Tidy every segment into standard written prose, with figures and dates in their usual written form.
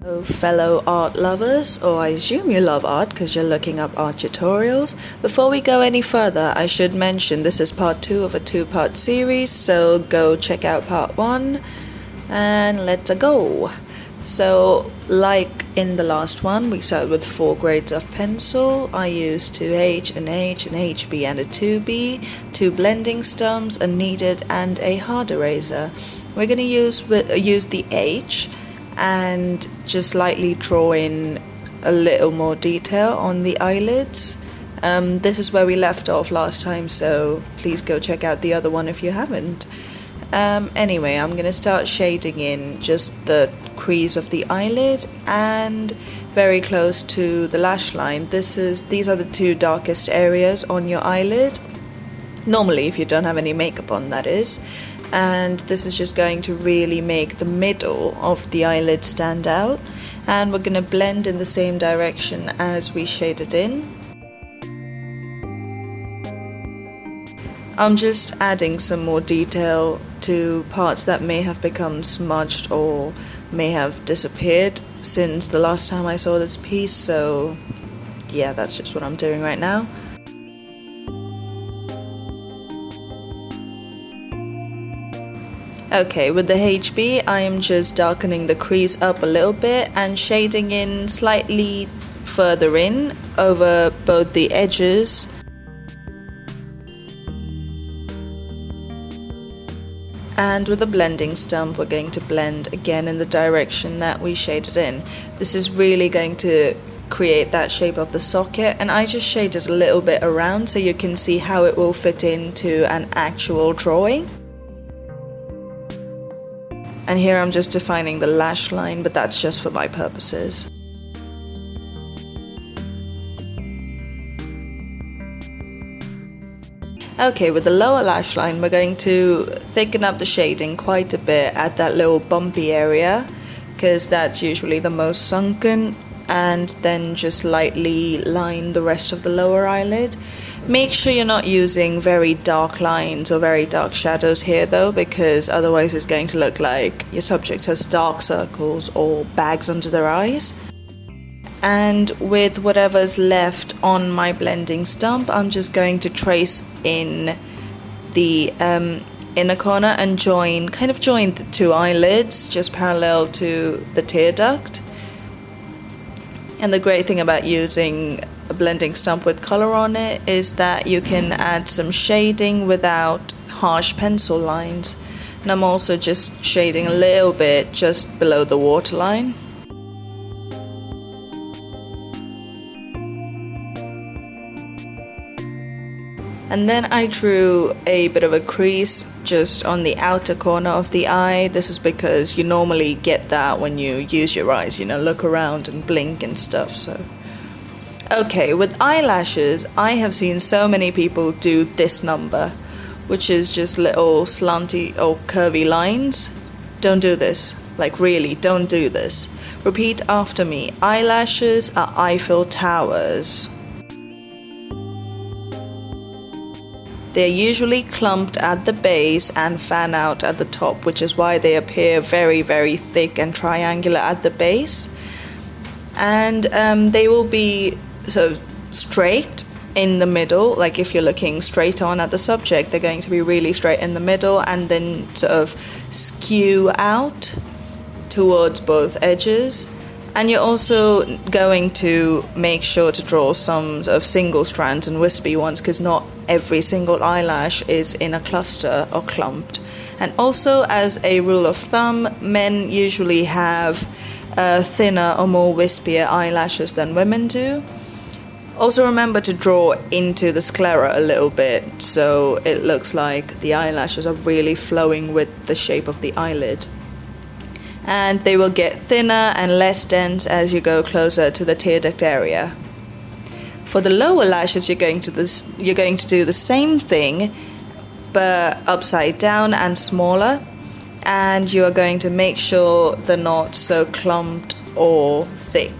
So fellow art lovers, or I assume you love art because you're looking up art tutorials. Before we go any further, I should mention this is part 2 of a 2-part series, so go check out part 1 and let's go. So like in the last one, we started with 4 grades of pencil. I used 2H, an H, an HB and a 2B, 2 blending stumps, a kneaded and a hard eraser. We're going to use the H and just lightly draw in a little more detail on the eyelids. This is where we left off last time, so please go check out the other one if you haven't. Anyway, I'm going to start shading in just the crease of the eyelid and very close to the lash line. These are the 2 darkest areas on your eyelid. Normally, if you don't have any makeup on, that is. And this is just going to really make the middle of the eyelid stand out, and we're going to blend in the same direction as we shaded in. I'm just adding some more detail to parts that may have become smudged or may have disappeared since the last time I saw this piece, so yeah, that's just what I'm doing right now. Okay, with the HB, I am just darkening the crease up a little bit and shading in slightly further in over both the edges. And with the blending stump, we're going to blend again in the direction that we shaded in. This is really going to create that shape of the socket, and I just shaded a little bit around so you can see how it will fit into an actual drawing. And here I'm just defining the lash line, but that's just for my purposes. Okay, with the lower lash line, we're going to thicken up the shading quite a bit at that little bumpy area, because that's usually the most sunken, and then just lightly line the rest of the lower eyelid. Make sure you're not using very dark lines or very dark shadows here though, because otherwise it's going to look like your subject has dark circles or bags under their eyes. And with whatever's left on my blending stump, I'm just going to trace in the inner corner and join the 2 eyelids just parallel to the tear duct. And the great thing about using a blending stump with color on it is that you can add some shading without harsh pencil lines. And I'm also just shading a little bit just below the waterline. And then I drew a bit of a crease just on the outer corner of the eye. This is because you normally get that when you use your eyes, look around and blink and stuff. So, okay, with eyelashes, I have seen so many people do this number, which is just little slanty or curvy lines. Don't do this. Like, really, don't do this. Repeat after me. Eyelashes are Eiffel Towers. They're usually clumped at the base and fan out at the top, which is why they appear very, very thick and triangular at the base. And they will be sort of straight in the middle, like if you're looking straight on at the subject, they're going to be really straight in the middle and then sort of skew out towards both edges. And you're also going to make sure to draw some sort of single strands and wispy ones, because not every single eyelash is in a cluster or clumped. And also, as a rule of thumb, men usually have thinner or more wispier eyelashes than women do. Also remember to draw into the sclera a little bit, so it looks like the eyelashes are really flowing with the shape of the eyelid. And they will get thinner and less dense as you go closer to the tear duct area. For the lower lashes, you're going to do the same thing, but upside down and smaller, and you are going to make sure they're not so clumped or thick.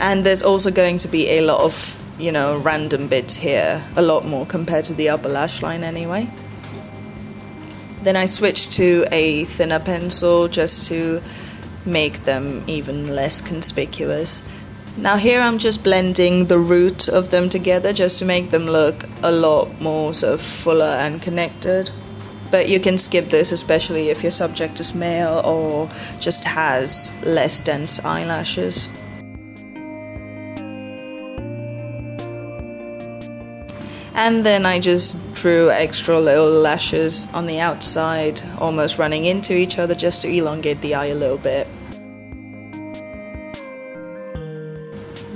And there's also going to be a lot of, random bits here, a lot more compared to the upper lash line anyway. Then I switched to a thinner pencil just to make them even less conspicuous. Now here I'm just blending the root of them together just to make them look a lot more sort of fuller and connected. But you can skip this, especially if your subject is male or just has less dense eyelashes. And then I just drew extra little lashes on the outside, almost running into each other just to elongate the eye a little bit.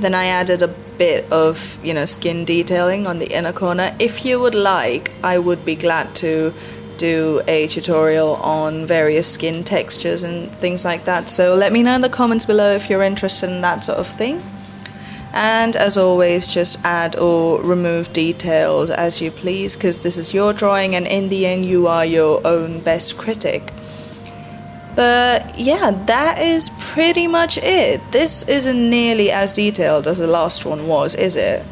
Then I added a bit of, skin detailing on the inner corner. If you would like, I would be glad to do a tutorial on various skin textures and things like that. So let me know in the comments below if you're interested in that sort of thing. And as always, just add or remove details as you please, because this is your drawing and in the end you are your own best critic. But yeah, that is pretty much it. This isn't nearly as detailed as the last one was, is it?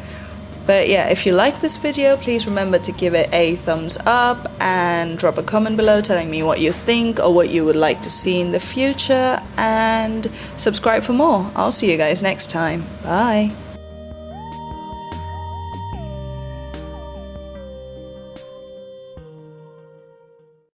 But yeah, if you like this video, please remember to give it a thumbs up and drop a comment below telling me what you think or what you would like to see in the future, and subscribe for more. I'll see you guys next time. Bye.